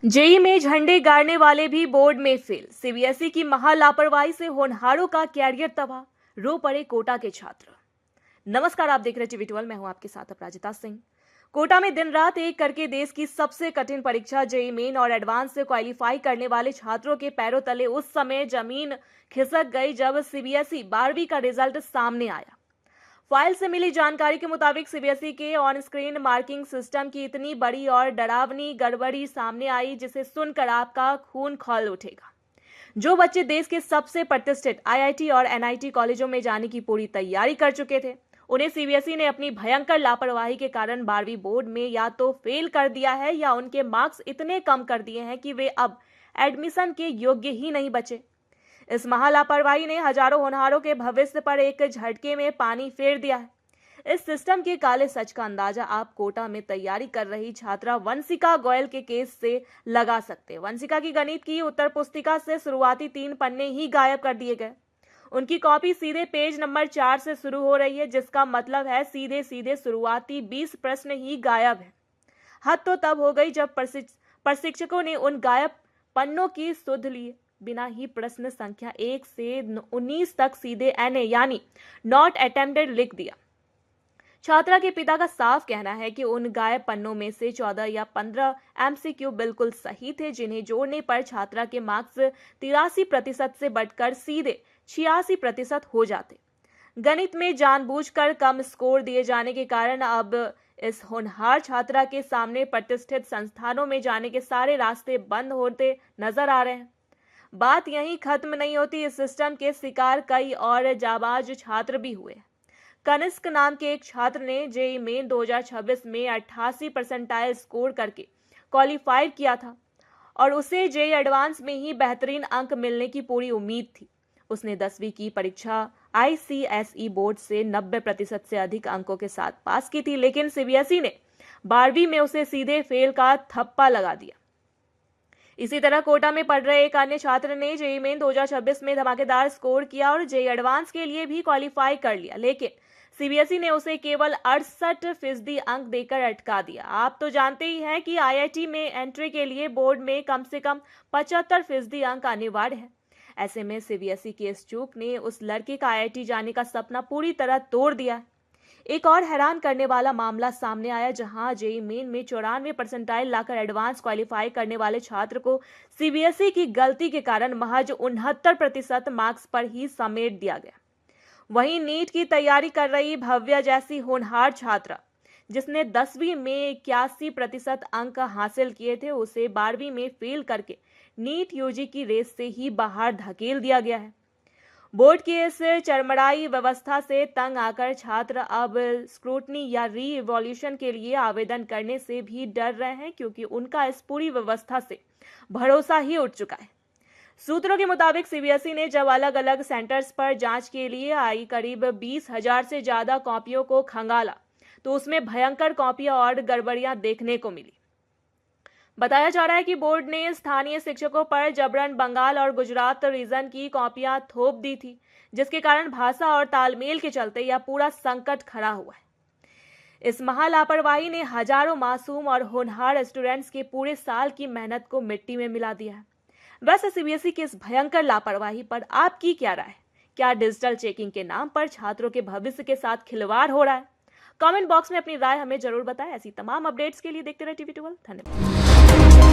JEE में झंडे गाड़ने वाले भी बोर्ड में फेल। सीबीएसई की महा लापरवाही से होनहारों का कैरियर तबाह, रो पड़े कोटा के छात्र। नमस्कार, आप देख रहे टीवी 12, मैं हूं आपके साथ अपराजिता सिंह। कोटा में दिन रात एक करके देश की सबसे कठिन परीक्षा जेईई मेन और एडवांस से क्वालिफाई करने वाले छात्रों के पैरों तले उस समय जमीन खिसक गई जब सीबीएसई 12वीं का रिजल्ट सामने आया। फाइल से मिली जानकारी के मुताबिक सीबीएसई के ऑन स्क्रीन मार्किंग सिस्टम की इतनी बड़ी और डरावनी गड़बड़ी सामने आई जिसे सुनकर आपका खून खौल उठेगा। जो बच्चे देश के सबसे प्रतिष्ठित आईआईटी और एनआईटी कॉलेजों में जाने की पूरी तैयारी कर चुके थे, उन्हें सीबीएसई ने अपनी भयंकर लापरवाही के कारण 12वीं बोर्ड में या तो फेल कर दिया है या उनके मार्क्स इतने कम कर दिए हैं कि वे अब एडमिशन के योग्य ही नहीं बचे। इस महालापरवाही ने हजारों होनहारों के भविष्य पर एक झटके में पानी फेर दिया है। इस सिस्टम के काले सच का अंदाजा आप कोटा में तैयारी कर रही छात्रा वंशिका गोयल के केस से लगा सकते हैं। वंशिका की गणित की उत्तर पुस्तिका से शुरुआती 3 पन्ने ही गायब कर दिए गए। उनकी कॉपी सीधे पेज नंबर 4 से शुरू हो रही है, जिसका मतलब है सीधे सीधे शुरुआती 20 प्रश्न ही गायब है। हद तो तब हो गई जब प्रशिक्षकों ने उन गायब पन्नों की सुध ली बिना ही प्रश्न संख्या 1 से 19 तक सीधे एनए यानी नॉट अटेम्प्टेड लिख दिया। छात्रा के पिता का साफ कहना है कि उन गायब पन्नों में से 14 या 15 एमसीक्यू बिल्कुल सही थे, जिन्हें जोड़ने पर छात्रा के मार्क्स 83% से बढ़कर सीधे 86% हो जाते। गणित में जानबूझकर कम स्कोर दिए जाने के कारण अब इस होनहार छात्रा के सामने प्रतिष्ठित संस्थानों में जाने के सारे रास्ते बंद होते नजर आ रहे हैं। बात यहीं खत्म नहीं होती, इस सिस्टम के शिकार कई और जाबाज छात्र भी हुए। कनिष्क नाम के एक छात्र ने जेईई मेन 2026 में 88 परसेंटाइल स्कोर करके क्वालिफाई किया था और उसे जेईई एडवांस में ही बेहतरीन अंक मिलने की पूरी उम्मीद थी। उसने 10वीं की परीक्षा आईसीएसई बोर्ड से 90% से अधिक अंकों के साथ पास की थी, लेकिन सीबीएसई ने 12वीं में उसे सीधे फेल का थप्पा लगा दिया। इसी तरह कोटा में पढ़ रहे एक अन्य छात्र ने जेईई मेन 2026 में धमाकेदार स्कोर किया और जेईई एडवांस के लिए भी क्वालिफाई कर लिया, लेकिन सीबीएसई ने उसे केवल 68% अंक देकर अटका दिया। आप तो जानते ही हैं कि आईआईटी में एंट्री के लिए बोर्ड में कम से कम 75% अंक अनिवार्य है। ऐसे में सीबीएसई की इस चूक ने उस लड़के का आईआईटी जाने का सपना पूरी तरह तोड़ दिया है। एक और हैरान करने वाला मामला सामने आया, जहां जेईई मेन में 94 परसेंटाइल लाकर एडवांस क्वालिफाई करने वाले छात्र को सीबीएसई की गलती के कारण महज 69% मार्क्स पर ही समेट दिया गया। वहीं नीट की तैयारी कर रही भव्या जैसी होनहार छात्रा, जिसने 10वीं में 81% अंक हासिल किए थे, उसे 12वीं में फेल करके नीट यूजी की रेस से ही बाहर धकेल दिया गया है। बोर्ड की इस चरमराई व्यवस्था से तंग आकर छात्र अब स्क्रूटनी या री इवोल्यूशन के लिए आवेदन करने से भी डर रहे हैं, क्योंकि उनका इस पूरी व्यवस्था से भरोसा ही उठ चुका है। सूत्रों के मुताबिक सीबीएसई ने जब अलग अलग सेंटर्स पर जांच के लिए आई करीब 20,000 से ज्यादा कॉपियों को खंगाला, तो उसमें भयंकर कॉपियां और गड़बड़ियां देखने को मिली। बताया जा रहा है कि बोर्ड ने स्थानीय शिक्षकों पर जबरन बंगाल और गुजरात रीजन की कॉपियां थोप दी थी, जिसके कारण भाषा और तालमेल के चलते यह पूरा संकट खड़ा हुआ है। इस महालापरवाही ने हजारों मासूम और होनहार स्टूडेंट्स के पूरे साल की मेहनत को मिट्टी में मिला दिया है। वैसे सीबीएसई की इस भयंकर लापरवाही पर आपकी क्या राय है? क्या डिजिटल चेकिंग के नाम पर छात्रों के भविष्य के साथ खिलवाड़ हो रहा है? कमेंट बॉक्स में अपनी राय हमें जरूर बताएं। ऐसी तमाम अपडेट्स के लिए देखते रहे टीवी 12। धन्यवाद।